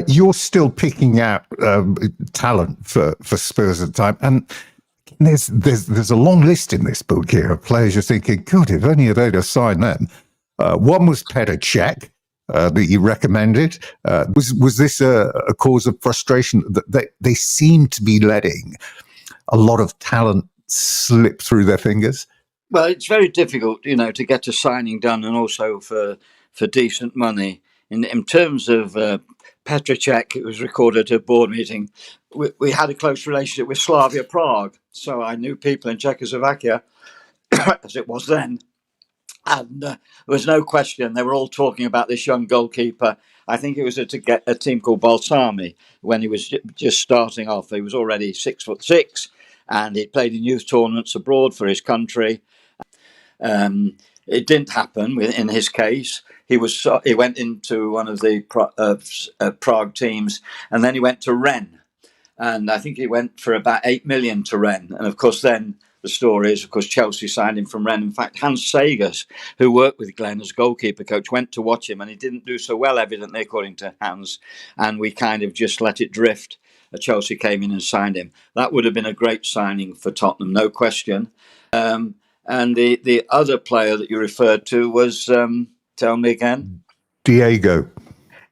you're still picking out talent for Spurs at the time, and there's a long list in this book here of players you're thinking, God, if only they'd have signed them. One was Petr Cech, that you recommended. Was this a cause of frustration that they seem to be letting a lot of talent slip through their fingers? Well, it's very difficult, to get a signing done, and also for decent money. In terms of Petr Cech, it was recorded at a board meeting. We had a close relationship with Slavia Prague, so I knew people in Czechoslovakia, as it was then. And there was no question. They were all talking about this young goalkeeper. I think it was a team called Balsami when he was just starting off. He was already 6'6", and he played in youth tournaments abroad for his country. It didn't happen in his case. He went into one of the Prague teams, and then he went to Rennes. And I think he went for about 8 million to Rennes. And of course, then the story is, of course, Chelsea signed him from Rennes. In fact, Hans Sagers, who worked with Glenn as goalkeeper coach, went to watch him, and he didn't do so well, evidently, according to Hans. And we kind of just let it drift. Chelsea came in and signed him. That would have been a great signing for Tottenham, no question. And the other player that you referred to was, tell me again? Diego,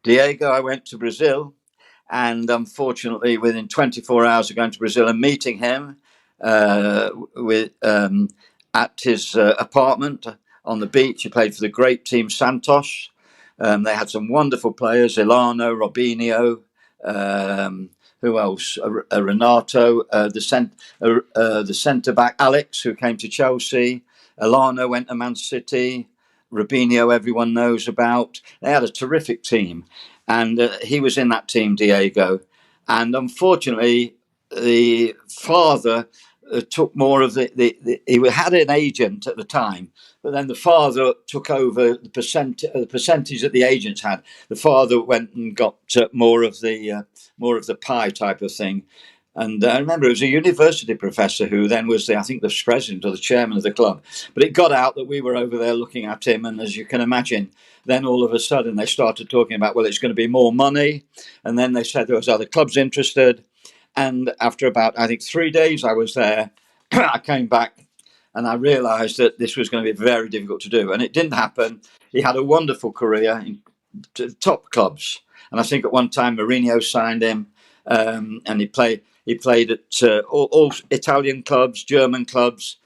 I went to Brazil. And unfortunately, within 24 hours of going to Brazil and meeting him at his apartment on the beach, he played for the great team Santos. They had some wonderful players: Elano, Robinho, who else? Renato, the centre back Alex, who came to Chelsea. Elano went to Man City. Robinho, everyone knows about. They had a terrific team. And he was in that team, Diego. And unfortunately, the father took more of he had an agent at the time, but then the father took over the percentage that the agents had. The father went and got more of the pie type of thing. And I remember it was a university professor who then was the president or the chairman of the club. But it got out that we were over there looking at him. And as you can imagine, then all of a sudden they started talking about, well, it's going to be more money. And then they said there was other clubs interested. And after about, 3 days I was there, I came back and I realised that this was going to be very difficult to do. And it didn't happen. He had a wonderful career in top clubs. And I think at one time Mourinho signed him, and he played at all Italian clubs, German clubs,